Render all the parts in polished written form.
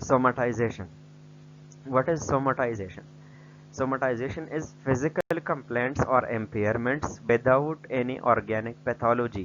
somatization. What is somatization? Somatization is physical complaints or impairments without any organic pathology.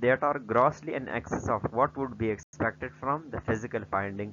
That are grossly in excess of what would be expected from the physical finding।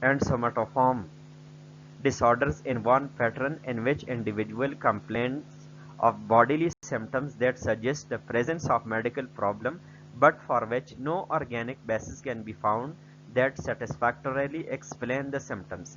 and somatoform disorders in one pattern in which individual complains of bodily symptoms that suggest the presence of medical problem, but for which no organic basis can be found that satisfactorily explain the symptoms.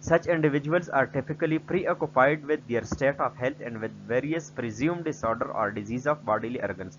Such individuals are typically preoccupied with their state of health and with various presumed disorder or disease of bodily organs.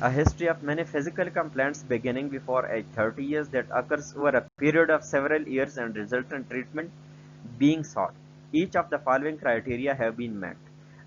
a history of many physical complaints beginning before age 30 years that occurs over a period of several years and result in treatment being sought. Each of the following criteria have been met.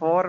4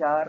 4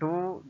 2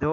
2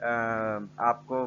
آپ کو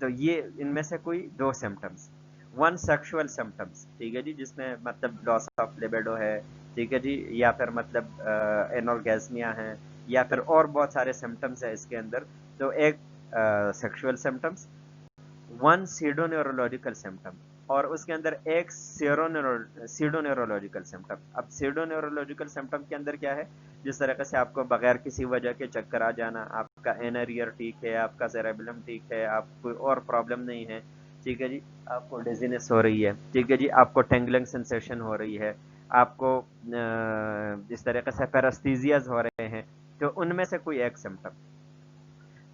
تو یہ ان میں سے کوئی دو symptoms. One sexual symptoms, ٹھیک ہے جی، جس میں مطلب لاس آف لیبیڈو ہے، ٹھیک ہے جی، یا پھر مطلب انورگیزمیا ہے، یا پھر اور بہت سارے سمٹمس ہیں اس کے اندر. تو ایک sexual symptoms, one سیڈو neurological symptom, اور اس کے اندر ایک سیڈو نیورولوجیکل سمٹم. اب سیڈو نیورولوجیکل سمٹم کے اندر کیا ہے؟ جس طریقے سے آپ کو بغیر کسی وجہ کے چکر آ جانا، آپ کا انر ایئر ٹھیک ہے، آپ کا سیریبلم ٹھیک ہے، آپ کوئی اور پرابلم نہیں ہے، ٹھیک ہے جی، آپ کو ڈیزینس ہو رہی ہے، ٹھیک ہے جی، آپ کو ٹینگلنگ سینسیشن ہو رہی ہے، آپ کو جس طریقے سے پیرستھیزیاز ہو رہے ہیں، تو ان میں سے کوئی ایک سمٹم.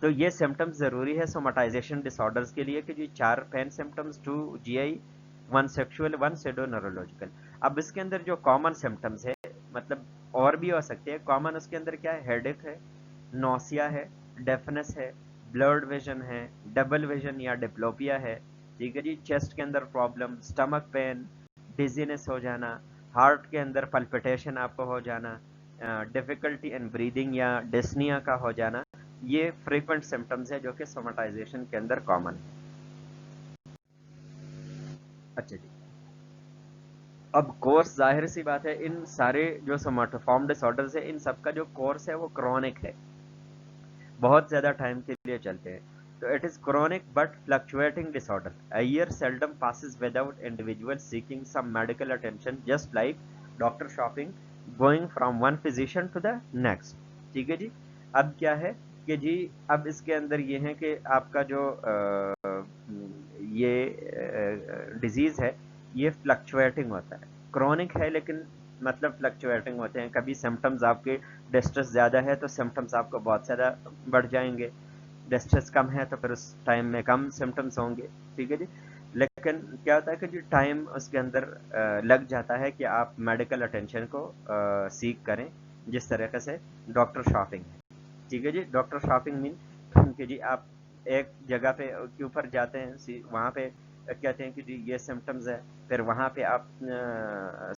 تو یہ سمٹمز ضروری ہے سومٹائزیشن ڈس آرڈرز کے لیے کہ جی 4 پین سمٹمز، 2 جی آئی، 1 سیکشول، 1 سیڈو نیورولوجیکل. اب اس کے اندر جو کامن سمٹمز ہے، مطلب اور بھی ہو سکتے ہیں کامن، اس کے اندر کیا ہے؟ ہیڈ ایک ہے، نوسیا ہے، ڈیفنس ہے، بلرڈ ویژن ہے، ڈبل ویژن یا ڈپلوپیا ہے، ٹھیک ہے جی، چیسٹ کے اندر پرابلم، اسٹمک پین، ڈیزینس ہو جانا، ہارٹ کے اندر پلپٹیشن آپ کو ہو جانا، ڈیفیکلٹی ان بریدنگ یا ڈسنیا کا ہو جانا. یہ فریکوینٹ سمٹمز ہے جو کہ سومٹائزیشن کے اندر کامن ہے. اچھا جی، اب کورس ظاہر سی بات ہے، ان سارے جو سوماتوفارم ڈس آرڈرز ہے، ان سب کا جو کورس ہے وہ کرونک ہے، بہت زیادہ ٹائم کے لیے چلتے ہیں. تو it is chronic but fluctuating disorder. A year seldom passes without individuals seeking some medical attention, just like doctor shopping, going from one physician to the next. ٹھیک ہے جی. اب کیا ہے کہ جی اب اس کے اندر یہ ہے کہ آپ کا جو یہ ڈیزیز ہے یہ فلکچویٹنگ ہوتا ہے، کرونک ہے لیکن مطلب فلکچویٹنگ ہوتے ہیں. کبھی سمٹمز آپ کے ڈسٹریس زیادہ ہے تو سمٹمز آپ کو بہت زیادہ بڑھ جائیں گے، ڈسٹریس کم ہے تو پھر اس ٹائم میں کم سمٹمز ہوں گے، ٹھیک ہے جی. لیکن کیا ہوتا ہے کہ جی ٹائم اس کے اندر لگ جاتا ہے کہ آپ میڈیکل اٹینشن کو سیکھ کریں، جس طریقے سے ڈاکٹر شاپنگ ہے، ٹھیک ہے جی. ڈاکٹر شاپنگ مین کہ جی آپ ایک جگہ پہ کے اوپر جاتے ہیں، وہاں پہ کہتے ہیں کہ جی یہ سمٹمز ہے، پھر وہاں پہ آپ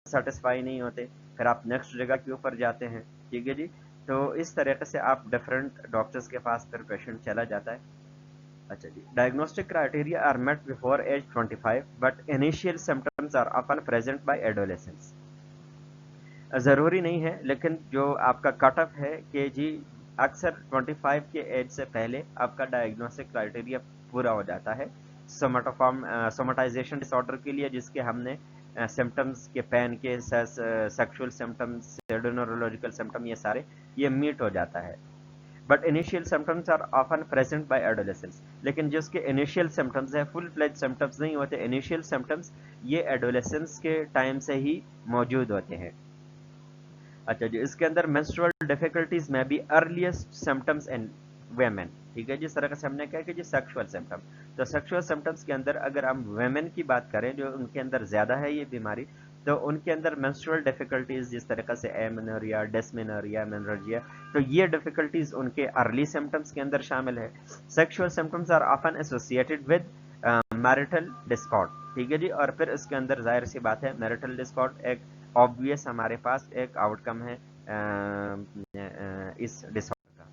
سیٹسفائی نہیں ہوتے، پھر آپ نیکسٹ جگہ کے اوپر جاتے ہیں، ٹھیک ہے جی. تو اس طریقے سے آپ ڈفرینٹ ڈاکٹرز کے پاس پھر پیشنٹ چلا جاتا ہے. اچھا جی، diagnostic criteria are met before age 25 but initial symptoms are often present by adolescence. ضروری نہیں ہے لیکن جو آپ کا کٹ آف ہے کہ جی اکثر 25 کے ایج سے پہلے آپ کا ڈائگنوسٹک کرائٹیریا پورا ہو جاتا ہے سومٹائزیشن ڈس آرڈر کے لیے، جس کے ہم نے سمٹمز کے پین کے سیکشول سمٹمز، سیڈونورولوجیکل سمٹم، یہ سارے یہ میٹ ہو جاتا ہے. But initial symptoms are often present by adolescence. لیکن جس کے انیشیل سمٹمز ہیں فل فلیج سمٹمز نہیں ہوتے، انیشیل سمٹمز یہ ایڈولیسنس کے ٹائم سے ہی موجود ہوتے ہیں. اچھا جی، اس کے اندر menstrual difficulties میں بھی ارلیسٹ سمٹمز ان ویمن، ٹھیک ہے جی. اس طرح سے ہم نے کہا کہ جی سیکشول سمٹم، تو سیکشول سمٹمز کے اندر اگر ہم ویمن کی بات کریں جو ان کے اندر زیادہ ہے یہ بیماری، تو ان کے اندر menstrual difficulties جس طریقے سے ایمنوریا، ڈسمینوریا، مینرجیا، تو یہ ڈیفیکلٹیز ان کے ارلی سمٹمز کے اندر شامل ہے. Sexual symptoms are often associated with marital discord, ٹھیک ہے جی. اور پھر اس کے اندر ظاہر سی بات ہے میرٹل ڈسکارڈ ایک آبویس ہمارے پاس ایک آؤٹ کم ہے اس ڈس آرڈر کا.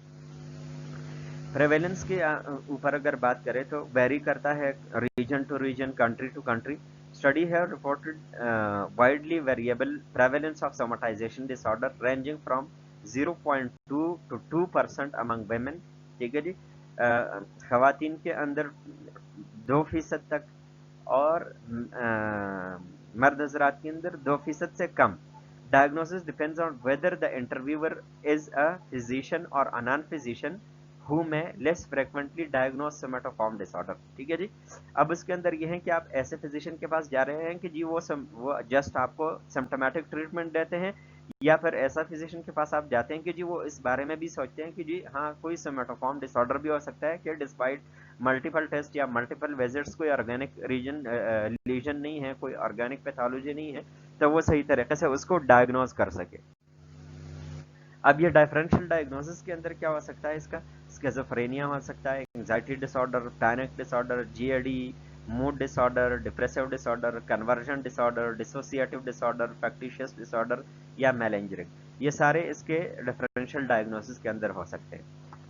پریویلنس کے اوپر اگر بات کریں تو ویری کرتا ہے region to region, country to country. Study ہے reported widely variable prevalence of somatisation disorder ranging from 0.2 to 2% among women, ٹھیک ہے جی. خواتین کے اندر 2% تک، اور مرد حضرات کے اندر 2% سے کم. Diagnosis depends on whether the interviewer is a physician or a non-physician who may less frequently diagnose somatoform disorder. ٹھیک ہے جی. اب اس کے اندر یہ ہے کہ آپ ایسے فزیشین کے پاس جا رہے ہیں کہ جی وہ جسٹ آپ کو سمپٹومیٹک ٹریٹمنٹ دیتے ہیں، یا پھر ایسا فزیشین کے پاس آپ جاتے ہیں کہ جی وہ اس بارے میں بھی سوچتے ہیں کہ جی ہاں کوئی سوماتوفارم ڈس آرڈر بھی ہو سکتا ہے کہ ڈسپائٹ ملٹیپل ٹیسٹ یا ملٹیپل وزٹس کوئی آرگینک لیجن نہیں ہے، کوئی آرگینک پیتھولوجی نہیں ہے، تو وہ صحیح طریقے سے اس کو ڈائگنوز کر سکے. اب یہ ڈیفرنشیل ڈائگنوسس کے اندر کیا ہو سکتا ہے؟ اس کا اسکیزوفرینیا ہو سکتا ہے، انگزائٹی ڈس آرڈر، پینک ڈس آرڈر، جی اے ڈی، موڈ ڈس آرڈر، ڈپریسو ڈس آرڈر، کنورژن ڈس آرڈر، ڈسوسیٹیو ڈس آرڈر، فیکٹیشیس ڈس آرڈر یا میلنجرنگ. یہ سارے اس کے ڈیفرنشیل ڈائگنوسس کے اندر ہو سکتے ہیں.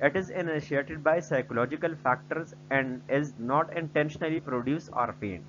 It is initiated by psychological factors and is not intentionally produced or feigned।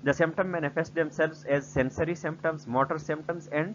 The symptom manifest themselves as sensory symptoms, motor symptoms and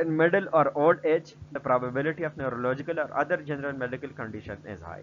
In middle or old age, the probability of neurological or other general medical condition is high.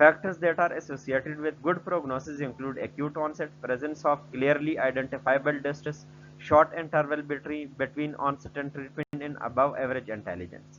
Factors that are associated with good prognosis include acute onset, presence of clearly identifiable distress, short interval between onset and treatment, and above average intelligence.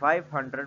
500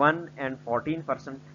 1 and 14%।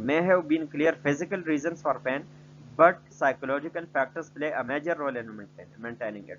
may have been clear physical reasons for pain but psychological factors play a major role in maintaining it।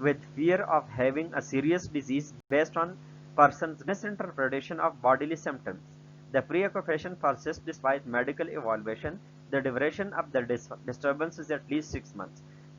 with fear of having a serious disease based on person's misinterpretation of bodily symptoms. The preoccupation persists despite medical evaluation. The duration of the disturbance is at least 6 months.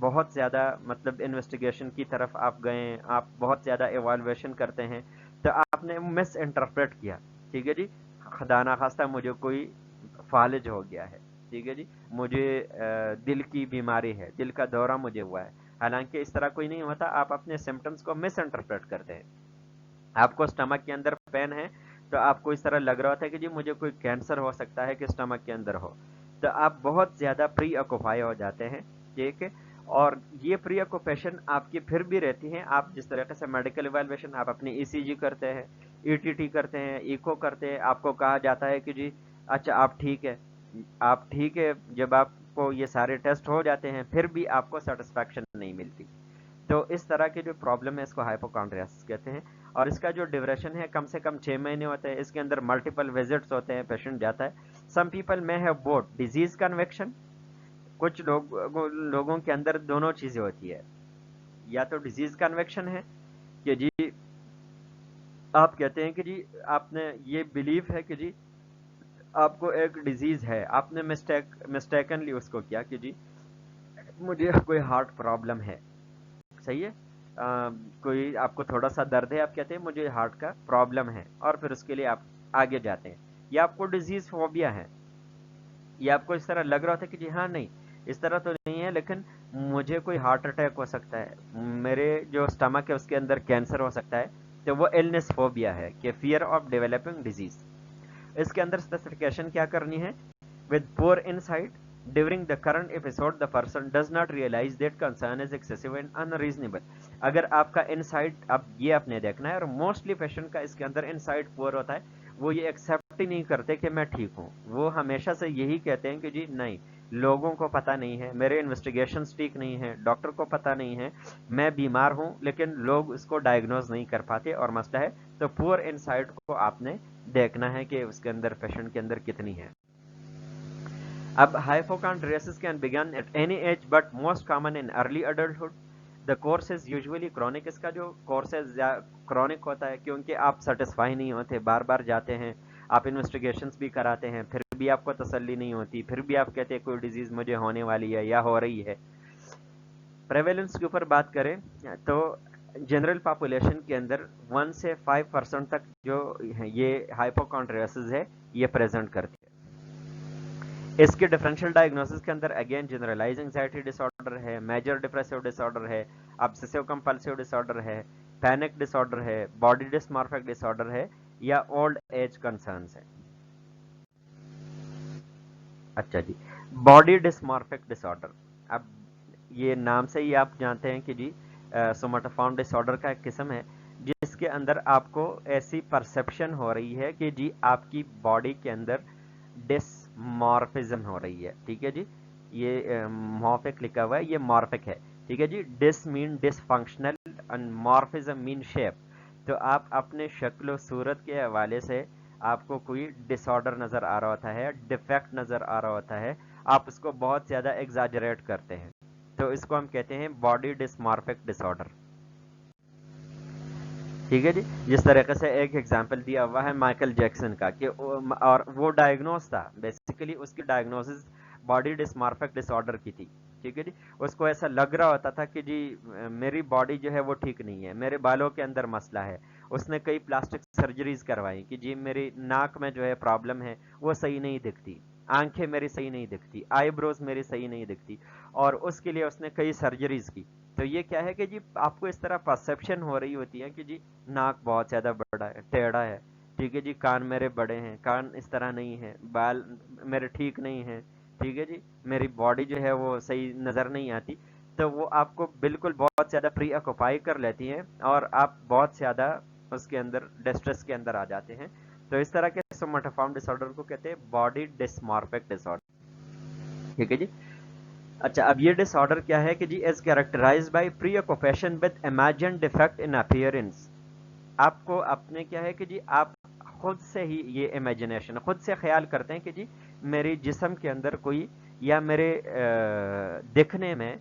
بہت زیادہ مطلب investigation کی طرف آپ گئے، آپ بہت زیادہ ایوالویشن کرتے ہیں، تو آپ نے مس انٹرپریٹ کیا، ٹھیک ہے جی، خدا نخواستہ مجھے کوئی فالج ہو گیا ہے، ٹھیک ہے جی، مجھے دل کی بیماری ہے، دل کا دورہ مجھے ہوا ہے، حالانکہ اس طرح کوئی نہیں ہوتا، آپ اپنے سمٹمز کو مس انٹرپریٹ کرتے ہیں. آپ کو اسٹمک کے اندر پین ہے تو آپ کو اس طرح لگ رہا ہوتا ہے کہ جی مجھے کوئی کینسر ہو سکتا ہے کہ اسٹمک کے اندر ہو، تو آپ بہت زیادہ پری آکوپائی ہو جاتے ہیں، ٹھیک ہے. اور یہ پری آکوپیشن آپ کی پھر بھی رہتی ہیں، آپ جس طریقے سے میڈیکل ایویلویشن آپ اپنی ای سی جی کرتے ہیں، ای ٹی ٹی کرتے ہیں، ایکو کرتے ہیں، آپ کو کہا جاتا ہے کہ جی اچھا آپ ٹھیک ہے، آپ ٹھیک ہے. جب آپ کو یہ سارے ٹیسٹ ہو جاتے ہیں پھر بھی آپ کو سیٹسفیکشن نہیں ملتی. تو اس طرح کی جو پرابلم ہے اس کو ہائپوکانڈریاسس کہتے ہیں. اور اس کا جو ڈیوریشن ہے کم سے کم 6 مہینے ہوتے ہیں، اس کے اندر ملٹیپل وزٹس ہوتے ہیں، پیشنٹ جاتا ہے. سم پیپل میں ہیو بوتھ ڈیزیز کنویکشن، کچھ لوگوں کے اندر دونوں چیزیں ہوتی ہے، یا تو ڈیزیز کنویکشن ہے کہ جی آپ کہتے ہیں کہ جی آپ نے یہ بلیف ہے کہ جی آپ کو ایک ڈیزیز ہے، آپ نے مسٹیکنلی اس کو کیا کہ جی مجھے کوئی ہارٹ پرابلم ہے، صحیح ہے، کوئی آپ کو تھوڑا سا درد ہے، آپ کہتے ہیں مجھے ہارٹ کا پرابلم ہے، اور پھر اس کے لیے آپ آگے جاتے ہیں. یا آپ کو ڈیزیز فوبیا ہے، یا آپ کو اس طرح لگ رہا تھا کہ جی ہاں نہیں اس طرح تو نہیں ہے لیکن مجھے کوئی ہارٹ اٹیک ہو سکتا ہے، میرے جو اسٹمک ہے اس کے اندر کینسر ہو سکتا ہے، تو وہ ایلنس فوبیا ہے کہ فیئر آف ڈیولپنگ ڈیزیز. اس کے اندر اسپیسیفکیشن کیا کرنی ہے؟ with poor insight during the current episode the person does not realize that concern is excessive and unreasonable. اگر آپ کا انسائٹ اب یہ آپ نے دیکھنا ہے، اور موسٹلی پیشنٹ کا اس کے اندر انسائٹ پور ہوتا ہے، وہ یہ ایکسیپٹ ہی نہیں کرتے کہ میں ٹھیک ہوں، وہ ہمیشہ سے یہی کہتے ہیں کہ جی نہیں لوگوں کو پتہ نہیں ہے، میرے انویسٹیگیشنز ٹھیک نہیں ہیں، ڈاکٹر کو پتہ نہیں ہے، میں بیمار ہوں لیکن لوگ اس کو ڈائگنوز نہیں کر پاتے اور مسئلہ ہے. تو پور انسائٹ کو آپ نے دیکھنا ہے کہ اس کے اندر پیشنٹ کے اندر کتنی ہے. اب hypochondriasis can begin at any age but most common in early adulthood. The course is usually chronic. اس کا جو کورس ہے کرونک ہوتا ہے کیونکہ آپ سیٹسفائی نہیں ہوتے، بار بار جاتے ہیں، آپ انویسٹیگیشنز بھی کراتے ہیں، پھر بھی آپ کو تسلی نہیں ہوتی، پھر بھی آپ کہتے ہیں کوئی ڈیزیز مجھے ہونے والی ہے یا ہو رہی ہے. پریویلنس کے اوپر بات کریں تو جنرل پاپولیشن کے اندر 1 سے 5% تک جو یہ ہائپوکانڈریاسس ہے یہ پریزنٹ کرتی ہے. اس کے ڈفرینشیل ڈائگنوسس کے اندر اگین جنرلائز انگزائٹی ڈس آرڈر ہے، میجر ڈپریسو ڈس آرڈر ہے، ابسیسو کمپلسیو ڈس آرڈر ہے، پینک ڈس آرڈر ہے، باڈی ڈسمارفک ڈس آرڈر ہے، یا اولڈ ایج کنسرنس ہے. اچھا جی، باڈی ڈسمارفک ڈس آرڈر، اب یہ نام سے ہی آپ جانتے ہیں کہ جی سوماٹوفارم ڈس آرڈر کا ایک قسم ہے جس کے اندر آپ کو ایسی پرسپشن ہو رہی ہے کہ جی آپ کی باڈی کے اندر ڈسمارفزم ہو رہی ہے، ٹھیک ہے جی، یہ مورفک لکھا ہوا ہے، یہ مورفک ہے، ٹھیک ہے جی. ڈس مین ڈس فنکشنل اینڈ مورفزم مین شیپ. تو آپ اپنے شکل و صورت کے حوالے سے آپ کو کوئی ڈس آرڈر نظر آ رہا ہوتا ہے، ڈیفیکٹ نظر آ رہا ہوتا ہے، آپ اس کو بہت زیادہ ایگزاجریٹ کرتے ہیں، تو اس کو ہم کہتے ہیں باڈی ڈسمارفک ڈس آرڈر، ٹھیک ہے جی. جس طریقے سے ایک ایگزامپل دیا ہوا ہے مائیکل جیکسن کا کہ اور وہ ڈائگنوز تھا، بیسیکلی اس کی ڈائگنوسس باڈی ڈسمارفک ڈس آرڈر کی تھی، ٹھیک ہے جی. اس کو ایسا لگ رہا ہوتا تھا کہ جی میری باڈی جو ہے وہ ٹھیک نہیں ہے، میرے بالوں کے اندر مسئلہ ہے. اس نے کئی پلاسٹک سرجریز کروائی کہ جی میری ناک میں جو ہے پرابلم ہے وہ صحیح نہیں دکھتی، آنکھیں میری صحیح نہیں دکھتی، آئی بروز میری صحیح نہیں دکھتی، اور اس کے لیے اس نے کئی سرجریز کی. تو یہ کیا ہے کہ جی آپ کو اس طرح پرسپشن ہو رہی ہوتی ہے کہ جی ناک بہت زیادہ بڑا ہے، ٹیڑھا ہے، ٹھیک ہے جی، کان میرے بڑے ہیں، کان اس طرح نہیں ہے، بال میرے ٹھیک نہیں ہیں، ٹھیک ہے جی، میری باڈی جو ہے وہ صحیح نظر نہیں آتی. تو وہ آپ کو بالکل بہت زیادہ پری آکوپائی کر لیتی ہیں اور آپ بہت زیادہ اس کے اندر ڈسٹریس کے اندر آ جاتے ہیں. تو اس طرح کے سوماٹوفارم ڈس آرڈر کو کہتے ہیں باڈی ڈسمارفک ڈس آرڈر، ٹھیک ہے جی. اچھا اب یہ ڈس آرڈر کیا ہے کہ جی is characterised by preoccupation with imagined defect in appearance. آپ کو اپنے کیا ہے کہ جی آپ خود سے ہی یہ امیجنیشن خود سے خیال کرتے ہیں کہ جی میری جسم کے اندر کوئی یا میرے دکھنے میں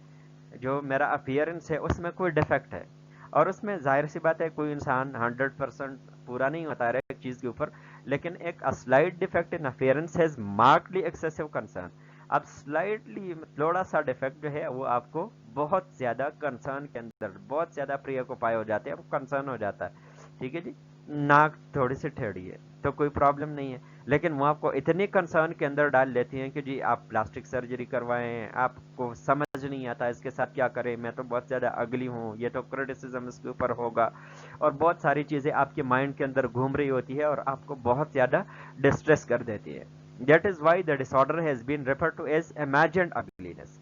جو میرا اپیئرنس ہے اس میں کوئی ڈیفیکٹ ہے. اور اس میں ظاہر سی بات ہے کوئی انسان 100% پورا نہیں ہوتا ہے ایک چیز کے اوپر، لیکن ایک slight defect in appearance has markedly excessive concern. اب سلائٹلی تھوڑا سا ڈیفیکٹ جو ہے وہ آپ کو بہت زیادہ کنسرن کے اندر بہت زیادہ پری آکوپائی ہو جاتے ہیں، اب کنسرن ہو جاتا ہے، ٹھیک ہے جی، ناک تھوڑی سی ٹھیڑی ہے تو کوئی پرابلم نہیں ہے، لیکن وہ آپ کو اتنی کنسرن کے اندر ڈال لیتی ہیں کہ جی آپ پلاسٹک سرجری کروائیں، آپ کو سمجھ نہیں آتا اس کے ساتھ کیا کریں، میں تو بہت زیادہ اگلی ہوں، یہ تو کرٹیسزم اس کے اوپر ہوگا، اور بہت ساری چیزیں آپ کے مائنڈ کے اندر گھوم رہی ہوتی ہے اور آپ کو بہت زیادہ ڈسٹریس کر دیتی ہے. That is why the disorder has been referred to as imagined ugliness.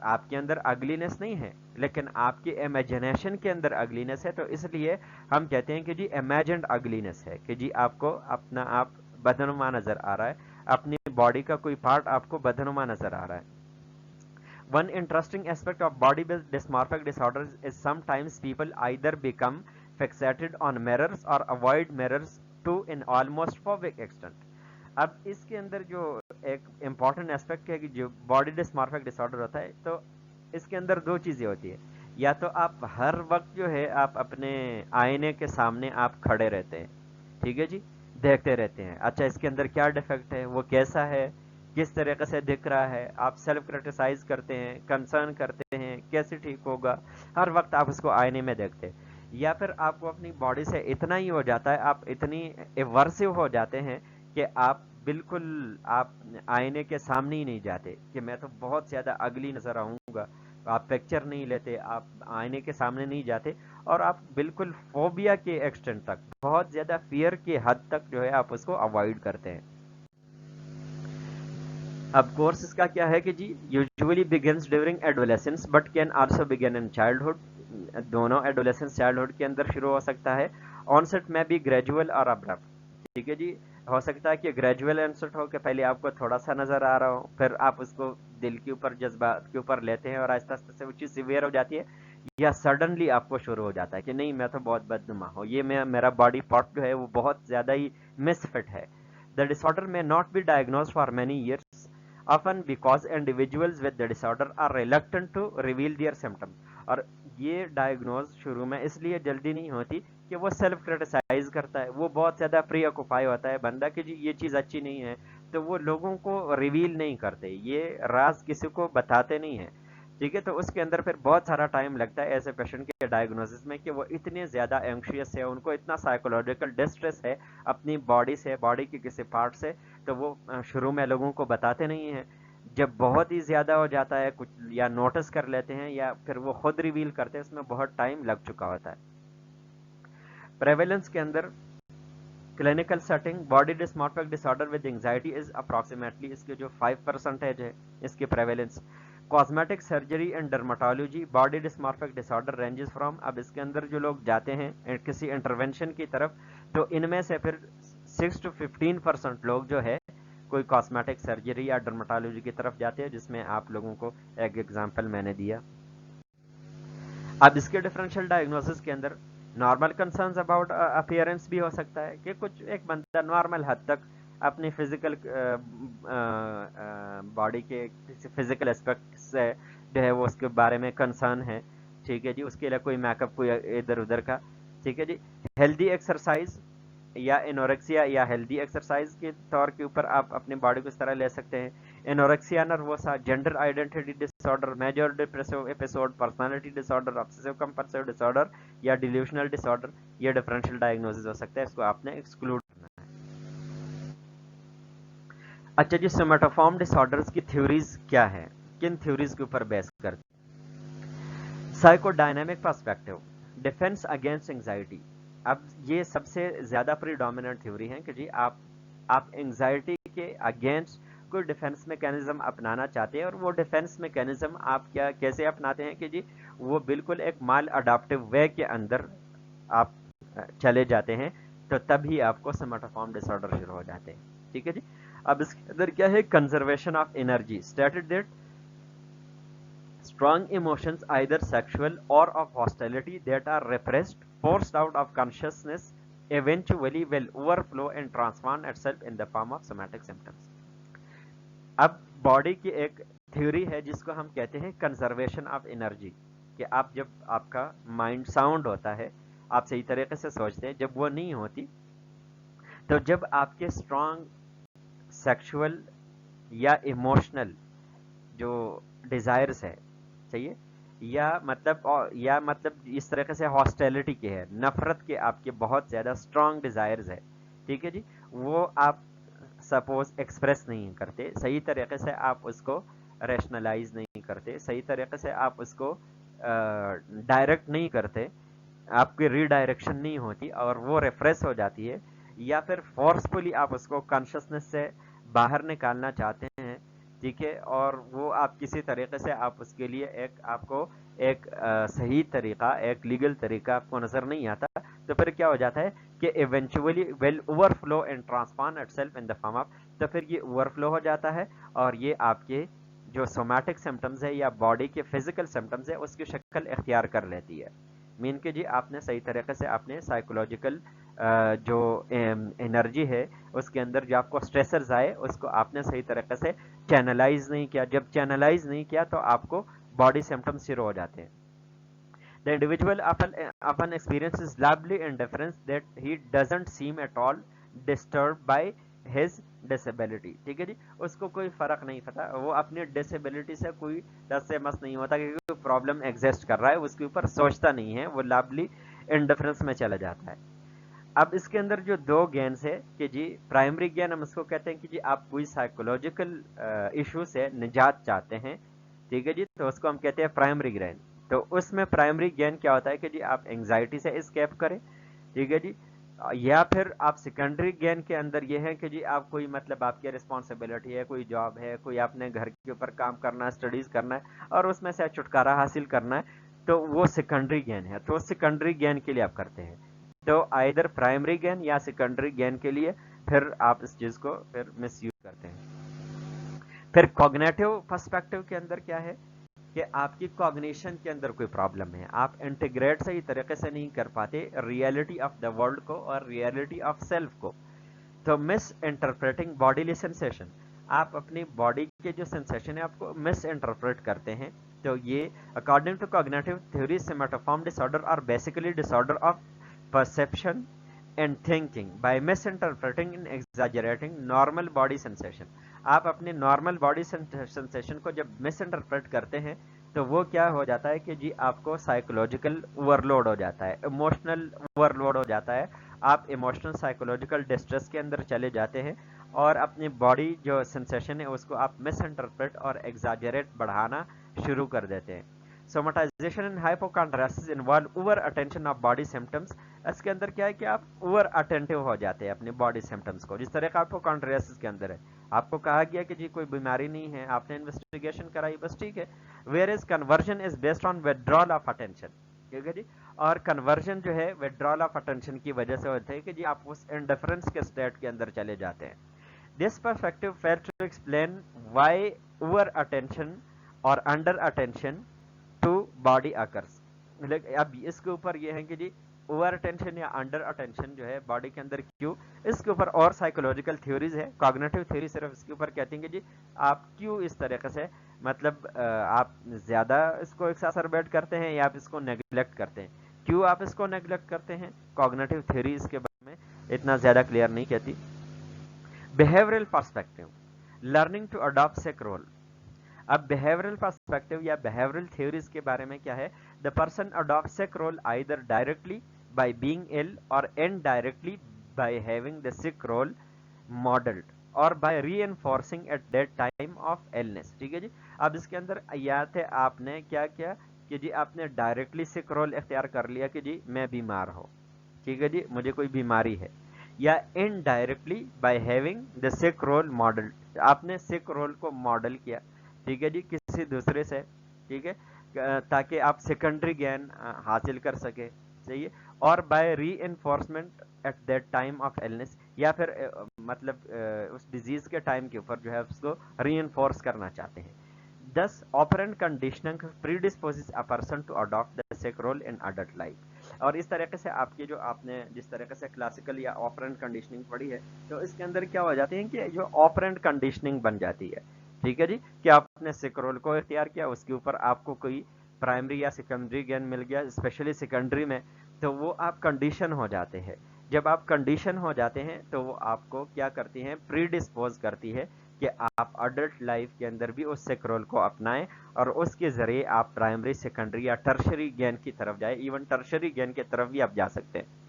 آپ کے اندر اگلینس نہیں ہے لیکن آپ کی امیجنیشن کے اندر اگلینس ہے، تو اس لیے ہم کہتے ہیں کہ جی امیجنڈ اگلینس ہے، کہ جی آپ کو اپنا آپ بدنما نظر آ رہا ہے، اپنی باڈی کا کوئی پارٹ آپ کو بدنما نظر آ رہا ہے. One interesting aspect of body dysmorphic disorders is sometimes people either become fixated on mirrors or avoid mirrors to an almost phobic extent. اب اس کے اندر جو ایک امپورٹنٹ اسپیکٹ ہے کہ جو باڈی ڈسمارفک ڈس آرڈر ہوتا ہے، تو اس کے اندر دو چیزیں ہوتی ہے، یا تو آپ ہر وقت جو ہے آپ اپنے آئینے کے سامنے آپ کھڑے رہتے ہیں، ٹھیک ہے جی، دیکھتے رہتے ہیں اچھا اس کے اندر کیا ڈیفیکٹ ہے، وہ کیسا ہے، کس طریقے سے دکھ رہا ہے، آپ سیلف کرٹیسائز کرتے ہیں، کنسرن کرتے ہیں کیسے ٹھیک ہوگا، ہر وقت آپ اس کو آئینے میں دیکھتے ہیں. یا پھر آپ کو اپنی باڈی سے اتنا ہی ہو جاتا ہے، آپ اتنی ایورسو ہو جاتے ہیں کہ آپ بالکل آپ آئینے کے سامنے ہی نہیں جاتے کہ میں تو بہت زیادہ اگلی نظر آؤں گا، آپ پکچر نہیں لیتے، آپ آئینے کے سامنے نہیں جاتے، اور آپ بالکل فوبیا کے ایکسٹینٹ تک، بہت زیادہ فیئر کے حد تک جو ہے آپ اس کو اوائڈ کرتے ہیں. اب کورس اس کا کیا ہے کہ جی usually begins during adolescence but can also begin in childhood. دونوں ایڈولیسنس چائلڈہڈ کے اندر شروع ہو سکتا ہے. آنسٹ میں بھی گریجول اور ابرپٹ، ٹھیک ہے جی، ہو سکتا ہے کہ گریجول آنسٹ ہو کہ پہلے آپ کو تھوڑا سا نظر آ رہا ہو، پھر آپ اس کو دل کے اوپر جذبات کے اوپر لیتے ہیں اور آہستہ آہستہ سے وہ چیز سیویئر ہو جاتی ہے، یا سڈنلی آپ کو شروع ہو جاتا ہے کہ نہیں میں تو بہت بدنما ہوں، یہ میرا باڈی پارٹ جو ہے وہ بہت زیادہ ہی مس فٹ ہے. The disorder may not be diagnosed for many years, often because individuals with the disorder are reluctant to reveal their symptoms. اور یہ ڈائگنوز شروع میں اس لیے جلدی نہیں ہوتی کہ وہ سیلف کرٹیسائز کرتا ہے، وہ بہت زیادہ پری آکوپائی ہوتا ہے بندہ کہ جی یہ چیز اچھی نہیں ہے، تو وہ لوگوں کو ریویل نہیں کرتے، یہ راز کسی کو بتاتے نہیں ہیں، ٹھیک ہے. تو اس کے اندر پھر بہت سارا ٹائم لگتا ہے ایسے پیشنٹ کے ڈائگنوسس میں کہ وہ اتنے زیادہ اینکشیس ہے، ان کو اتنا سائیکولوجیکل ڈسٹریس ہے اپنی باڈی سے، باڈی کے کسی پارٹ سے، تو وہ شروع میں لوگوں کو بتاتے نہیں ہیں. جب بہت ہی زیادہ ہو جاتا ہے کچھ یا نوٹس کر لیتے ہیں یا پھر وہ خود ریویل کرتے ہیں، اس میں بہت ٹائم لگ چکا ہوتا ہے. پریویلنس کے اندر clinical setting body dysmorphic disorder with anxiety is approximately, اس کے جو 5% ہے اس کی پریویلنس. Cosmetic surgery and dermatology body dysmorphic disorder ranges from, اب اس کے اندر جو لوگ جاتے ہیں کسی انٹروینشن کی طرف، تو ان میں سے پھر 6 to 15% لوگ جو ہے کوئی کاسمیٹک سرجری یا ڈرماٹولوجی کی طرف جاتے ہیں، جس میں آپ لوگوں کو ایک ایگزامپل میں نے دیا. اب اس کے ڈفرینشیل ڈائگنوسس کے اندر نارمل کنسرنز اباؤٹ اپیئرنس بھی ہو سکتا ہے کہ کچھ ایک بندہ نارمل حد تک اپنی فزیکل باڈی کے فزیکل اسپیکٹ سے جو ہے وہ اس کے بارے میں کنسرن ہے، ٹھیک ہے جی، اس کے لیے کوئی میک اپ کوئی ادھر ادھر کا، ٹھیک ہے جی. ہیلدی ایکسرسائز یا انوریکسیا یا ہیلدی ایکسرسائز کے طور کے اوپر آپ اپنی باڈی کو اس طرح لے سکتے ہیں. Anorexia nervosa gender identity disorder, major depressive episode, personality disorder, obsessive compulsive disorder یا ڈیلیوشنل ڈس آرڈر، یہ ڈفرینشیل ڈائگنوسس ہو سکتا ہے، اس کو آپ نے ایکسکلوڈ کرنا ہے. اچھا جی، سومیٹوفارم ڈس آرڈرز کی تھیوریز کیا ہے، کن تھیوریز کے اوپر بیس کرتے؟ Psycho dynamic perspective, defence against anxiety. اب یہ سب سے زیادہ پری ڈومیننٹ تھیوری ہے کہ جی آپ انگزائٹی کے اگینسٹ کوئی ڈیفینس میکینزم اپنانا چاہتے ہیں، اور وہ ڈیفینس میکینزم آپ کیسے اپناتے ہیں کہ جی وہ بالکل ایک مال اڈاپٹیو وے کے اندر آپ چلے جاتے ہیں، تو تبھی آپ کو سومیٹوفارم ڈس آرڈر شروع ہو جاتے ہیں، ٹھیک ہے جی. اب اس کے اندر کیا ہے، conservation of energy stated that strong emotions either sexual or of hostility that are repressed forced out of consciousness eventually will overflow and transform itself in the form of somatic symptoms. اب body کی ایک theory ہے جس کو ہم کہتے ہیں conservation of energy, کہ آپ جب آپ کا مائنڈ ساؤنڈ ہوتا ہے، آپ صحیح طریقے سے سوچتے ہیں، جب وہ نہیں ہوتی، تو جب آپ کے اسٹرانگ سیکشول یا ایموشنل جو ڈیزائرز ہے، چاہیے، یا مطلب اس طریقے سے ہاسٹیلٹی کے ہے، نفرت کے آپ کے بہت زیادہ اسٹرانگ ڈیزائرز ہے، ٹھیک ہے جی، وہ آپ سپوز ایکسپریس نہیں کرتے صحیح طریقے سے، آپ اس کو ریشنلائز نہیں کرتے صحیح طریقے سے، آپ اس کو ڈائریکٹ نہیں کرتے، آپ کی ری ڈائریکشن نہیں ہوتی اور وہ ریفریش ہو جاتی ہے، یا پھر فورسفلی آپ اس کو کانشسنس سے باہر نکالنا چاہتے ہیں، ٹھیک ہے، اور وہ آپ کسی طریقے سے آپ اس کے لیے آپ کو ایک صحیح طریقہ، ایک لیگل طریقہ آپ کو نظر نہیں آتا، تو پھر کیا ہو جاتا ہے کہ eventually will over flow and transform it self in the form of, تو پھر یہ اوور فلو ہو جاتا ہے اور یہ آپ کے جو سومیٹک سمٹمز ہے یا باڈی کے فزیکل سمٹمز ہے اس کی شکل اختیار کر لیتی ہے، مین کہ جی آپ نے صحیح طریقے سے آپ نے سائیکولوجیکل جو انرجی ہے اس کے اندر جو آپ کو اسٹریسرز آئے اس کو آپ نے صحیح طریقے سے چینلائز نہیں کیا، جب چینلائز نہیں کیا تو آپ کو باڈی سمٹمز شروع ہو جاتے ہیں. The individual often experiences lively indifference that he doesn't seem at all disturbed by his disability. ٹھیک ہے جی، اس کو کوئی فرق نہیں پتا، وہ اپنی ڈسیبلٹی سے کوئی دس سے مس نہیں ہوتا، کیونکہ پرابلم ایگزسٹ کر رہا ہے اس کے اوپر سوچتا نہیں ہے، وہ لابلی انڈیفرنس میں چلا جاتا ہے. اب اس کے اندر جو دو گینز ہے کہ جی پرائمری گین ہم اس کو کہتے ہیں کہ جی آپ کوئی سائیکولوجیکل ایشو سے نجات چاہتے ہیں، ٹھیک ہے جی، تو اس کو ہم کہتے ہیں پرائمری گین. تو اس میں پرائمری گین کیا ہوتا ہے کہ جی آپ انگزائٹی سے اسکیپ کریں، ٹھیک ہے جی، یا پھر آپ سیکنڈری گین کے اندر یہ ہے کہ جی آپ کوئی مطلب آپ کی رسپانسبلٹی ہے، کوئی جاب ہے، کوئی آپ نے گھر کے اوپر کام کرنا ہے، اسٹڈیز کرنا ہے اور اس میں سے چھٹکارا حاصل کرنا ہے، تو وہ سیکنڈری گین ہے، تو سیکنڈری گین کے لیے آپ کرتے ہیں. تو آئدر پرائمری گین یا سیکنڈری گین کے لیے پھر آپ اس چیز کو پھر مس یوز کرتے ہیں. پھر کوگنیٹو پرسپیکٹو کے اندر کیا ہے کہ آپ کی کوگنیشن کے اندر کوئی پرابلم ہے، آپ انٹیگریٹ صحیح طریقے سے نہیں کر پاتے ریئلٹی آف دا ورلڈ کو اور ریئلٹی آف سیلف کو. تو مس انٹرپریٹنگ باڈیلی سینسیشن، آپ اپنی باڈی کے جو سینسیشن ہے آپ کو مس انٹرپریٹ کرتے ہیں. تو یہ according to cognitive theory somatoform disorder are basically disorder of perception and thinking by misinterpreting and exaggerating normal body sensation. آپ اپنے نارمل باڈی سینسیشن کو جب مس انٹرپریٹ کرتے ہیں تو وہ کیا ہو جاتا ہے کہ جی آپ کو سائیکولوجیکل اوور لوڈ ہو جاتا ہے، ایموشنل اوور لوڈ ہو جاتا ہے، آپ ایموشنل سائیکولوجیکل ڈسٹریس کے اندر چلے جاتے ہیں اور اپنی باڈی جو سینسیشن ہے اس کو آپ مس انٹرپریٹ اور ایگزاجریٹ بڑھانا شروع کر دیتے ہیں. Somatisation and hypochondriasis involve over attention of body symptoms. اس کے اندر کیا ہے کہ آپ اوور اٹینٹو ہو جاتے ہیں اپنے باڈی سمٹمس کو، جس طرح کا ہائپوکانڈریسس کے اندر ہے، آپ کو کہا گیا کہ جی کوئی بیماری نہیں ہے، آپ نے انویسٹیگیشن کرائی، بس ٹھیک ہے. Where is conversion is based on withdrawal of attention, ٹھیک ہے جی، اور کنورژن جو ہے ویڈرال آف اٹینشن کی وجہ سے ہوتے ہیں کہ جی آپ اس انڈیفرنس کے اسٹیٹ کے اندر چلے جاتے ہیں. This perspective fail to explain why over attention اور under attention to body occurs. اب اس کے اوپر یہ ہے کہ جی اوور اٹینشن یا انڈر اٹینشن جو ہے باڈی کے اندر کیوں، اس کے اوپر اور سائیکولوجیکل تھیوریز ہے. کوگنیٹو تھیوری صرف اس کے اوپر کہتی ہیں کہ جی آپ کیوں اس طریقے سے مطلب آپ زیادہ اس کو ایکساسربیٹ کرتے ہیں یا آپ اس کو نیگلیکٹ کرتے ہیں، کیوں آپ اس کو نیگلیکٹ کرتے ہیں. کوگنیٹو تھیوری اس کے بارے میں اتنا زیادہ کلیئر نہیں کہتی. Behavioural perspective, learning to adopt sick role. اب بیہیورل پرسپیکٹو یا بیہیورل تھیوریز کے بارے میں کیا ہے، the person adopt sick role either directly by being ill اور indirectly by having the sick role modelled اور by reinforcing at that time of illness. ٹھیک ہے جی، اب اس کے اندر آیات ہے آپ نے کیا کیا کہ جی آپ نے ڈائریکٹلی سک رول اختیار کر لیا کہ جی میں بیمار ہوں، ٹھیک ہے جی مجھے کوئی بیماری ہے، یا indirectly by having the sick role model, آپ نے سک رول کو ماڈل کیا، ٹھیک ہے جی کسی دوسرے سے، ٹھیک ہے، تاکہ آپ سیکنڈری گین حاصل کر سکے، صحیح ہے، اور by reinforcement at that time of illness، یا پھر مطلب اس ڈیزیز کے ٹائم کے اوپر جو ہے اس کو ری انفورس کرنا چاہتے ہیں. Thus, operant conditioning predisposes a person to adopt the sick role in adult life. اور اس طریقے سے آپ کی جو آپ نے جس طریقے سے کلاسیکل یا آپرنٹ کنڈیشننگ پڑھی ہے تو اس کے اندر کیا ہو جاتے ہیں کہ جو آپرنٹ کنڈیشننگ بن جاتی ہے، ٹھیک ہے جی، کہ آپ نے سک رول کو اختیار کیا، اس کے اوپر آپ کو کوئی پرائمری یا سیکنڈری گین مل گیا، اسپیشلی سیکنڈری میں، تو وہ آپ کنڈیشن ہو جاتے ہیں. جب آپ کنڈیشن ہو جاتے ہیں تو وہ آپ کو کیا کرتی ہیں، پری ڈسپوز کرتی ہے کہ آپ اڈلٹ لائف کے اندر بھی اس سک رول کو اپنائیں اور اس کے ذریعے آپ پرائمری سیکنڈری یا ٹرشری گین کی طرف جائیں. ایون ٹرشری گین کی طرف بھی آپ جا سکتے ہیں.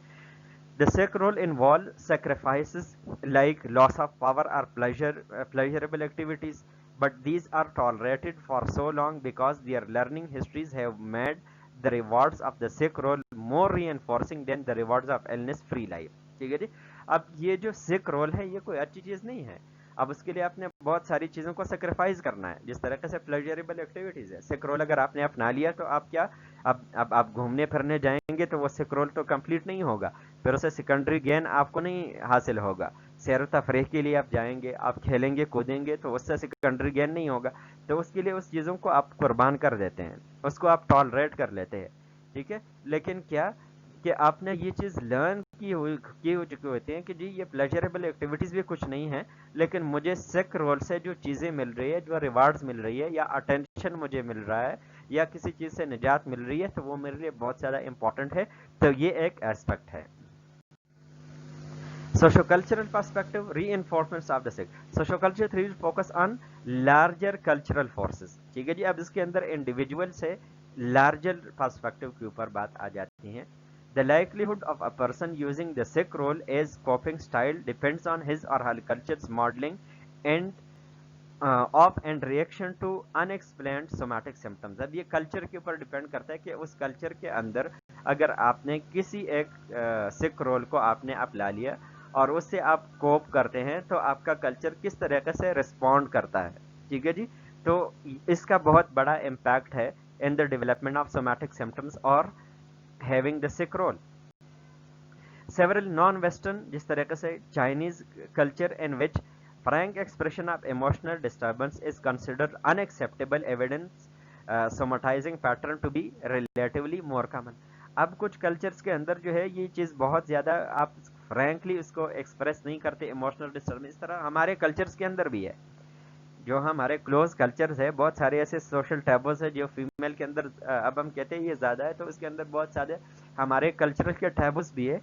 The sick role involves sacrifices like loss of power or pleasurable activities, but these are tolerated for so long because their learning histories have made the rewards of the sick role more reinforcing than the rewards of illness free life. ٹھیک ہے جی. اب یہ جو سک role ہے یہ کوئی اچھی چیز نہیں ہے. اب اس کے لیے آپ نے بہت ساری چیزوں کو سیکریفائز کرنا ہے. جس طریقے سے پلیجریبل ایکٹیویٹیز ہے, سک رول اگر آپ نے اپنا لیا تو آپ کیا, اب آپ گھومنے پھرنے جائیں گے تو وہ سک رول تو کمپلیٹ نہیں ہوگا, پھر اسے سیکنڈری گین آپ کو نہیں حاصل ہوگا. سیر و تفریح کے لیے آپ جائیں گے, آپ کھیلیں گے کودیں گے تو اس سے سیکنڈری گین نہیں ہوگا. تو اس کے لیے اس چیزوں کو آپ قربان کر دیتے ہیں, اس کو آپ ٹالریٹ کر لیتے ہیں. ٹھیک ہے, لیکن کیا کہ آپ نے یہ چیز لرن کی ہو چکی ہوتی ہیں کہ جی یہ پلیجریبل ایکٹیویٹیز بھی کچھ نہیں ہے, لیکن مجھے سک رول سے جو چیزیں مل رہی ہے, جو ریوارڈز مل رہی ہے, یا اٹینشن مجھے مل رہا ہے, یا کسی چیز سے نجات مل رہی ہے, تو وہ میرے لیے بہت زیادہ امپورٹنٹ ہے. تو یہ ایک ایسپیکٹ ہے. Socio-cultural perspective, reinforcements of the sick. Socio-cultural theories focus on larger cultural forces. ٹھیک ہے جی. اب اس کے اندر انڈیویجول سے لارجر پرسپیکٹو کے اوپر بات آ جاتی ہیں. The likelihood of a person using the sick role as coping style depends on his or her culture's modeling and of and reaction to unexplained somatic symptoms. اب یہ کلچر کے اوپر ڈیپینڈ کرتا ہے کہ اس کلچر کے اندر اگر آپ نے کسی ایک سک رول کو آپ نے اپنا لیا اور اس سے آپ کوپ کرتے ہیں تو آپ کا کلچر کس طریقے سے رسپونڈ کرتا ہے. ٹھیک ہے جی. تو اس کا بہت بڑا امپیکٹ ہے in the development of somatic symptoms اور having the sick role. Several non-Western, جس طریقے سے Chinese culture in which frank expression of emotional disturbance is considered unacceptable evidence somatizing pattern to be relatively more common. اب کچھ cultures کے اندر جو ہے یہ چیز بہت زیادہ آپ فرینکلی اس کو ایکسپریس نہیں کرتے ایموشنل ڈسٹربنس. اس طرح ہمارے کلچرز کے اندر بھی ہے, جو ہمارے کلوز کلچرز ہے, بہت سارے ایسے سوشل ٹیبوز ہے جو فیمیل کے اندر اب ہم کہتے ہیں یہ زیادہ ہے, تو اس کے اندر بہت سارے ہمارے کلچرل کے ٹیبوز بھی ہے,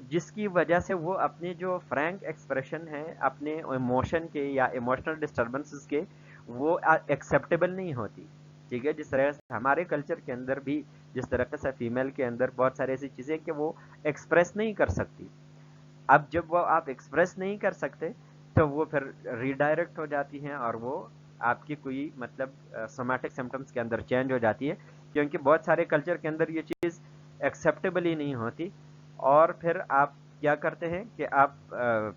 جس کی وجہ سے وہ اپنے جو فرینک ایکسپریشن ہے اپنے ایموشن کے یا ایموشنل ڈسٹربنسز کے, وہ ایکسیپٹیبل نہیں ہوتی. ٹھیک ہے. جس طرح سے ہمارے کلچر کے اندر بھی جس طرح سے فیمیل کے اندر بہت ساری ایسی چیزیں کہ وہ ایکسپریس نہیں کر سکتی. اب جب وہ آپ ایکسپریس نہیں کر سکتے تو وہ پھر ریڈائریکٹ ہو جاتی ہیں اور وہ آپ کی کوئی مطلب سومیٹک سمٹمس کے اندر چینج ہو جاتی ہے, کیونکہ بہت سارے کلچر کے اندر یہ چیز ایکسیپٹیبل ہی نہیں ہوتی. اور پھر آپ کیا کرتے ہیں کہ آپ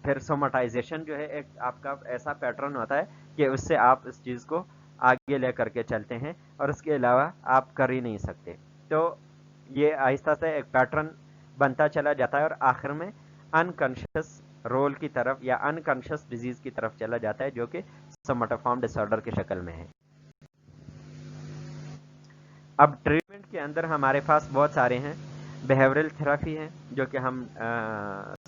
پھر سومٹائزیشن جو ہے ایک آپ کا ایسا پیٹرن ہوتا ہے کہ اس سے آپ اس چیز کو آگے لے کر کے چلتے ہیں اور اس کے علاوہ آپ کر ہی نہیں سکتے. تو یہ آہستہ سے ایک پیٹرن بنتا چلا جاتا ہے اور آخر میں انکانشیس رول کی طرف یا انکانشیس ڈیزیز کی طرف چلا جاتا ہے, جو کہ سومٹوفارم ڈس آرڈر کی شکل میں ہے. اب ٹریٹمنٹ کے اندر ہمارے پاس بہت سارے ہیں. بیہیورل تھراپی ہے جو کہ ہم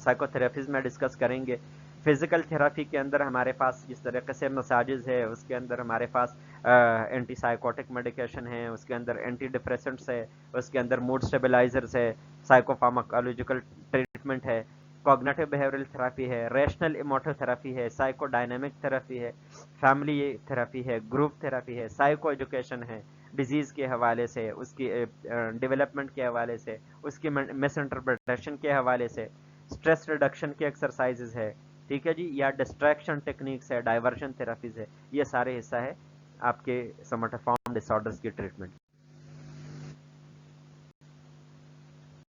سائیکو تھراپیز میں ڈسکس کریں گے. فزیکل تھراپی کے اندر ہمارے پاس جس طریقے سے مساجز ہے, اس کے اندر ہمارے پاس اینٹی سائیکوٹک میڈیکیشن ہے, اس کے اندر اینٹی ڈپریسنٹس ہے, اس کے اندر موڈ اسٹیبلائزرز ہے, سائیکو فارماکولوجیکل ٹریٹمنٹ ہے, کوگنیٹو بیہیورل تھراپی ہے, ریشنل ایموٹو تھراپی ہے, سائیکو ڈائنامک تھراپی ہے, فیملی تھراپی ہے, گروپ تھراپی ہے, سائیکو ایجوکیشن ہے, ڈیزیز کے حوالے سے, اس کی ڈیولپمنٹ کے حوالے سے, اس کی مس انٹرپریٹیشن کے حوالے سے, اسٹریس ریڈکشن کی ایکسرسائزز ہے. ٹھیک ہے جی. یا ڈسٹریکشن ٹیکنیکس ہے, ڈائیورژن تھراپیز ہے. یہ سارے حصہ ہے آپ کے سومٹوفارم ڈس آرڈرز کی ٹریٹمنٹ.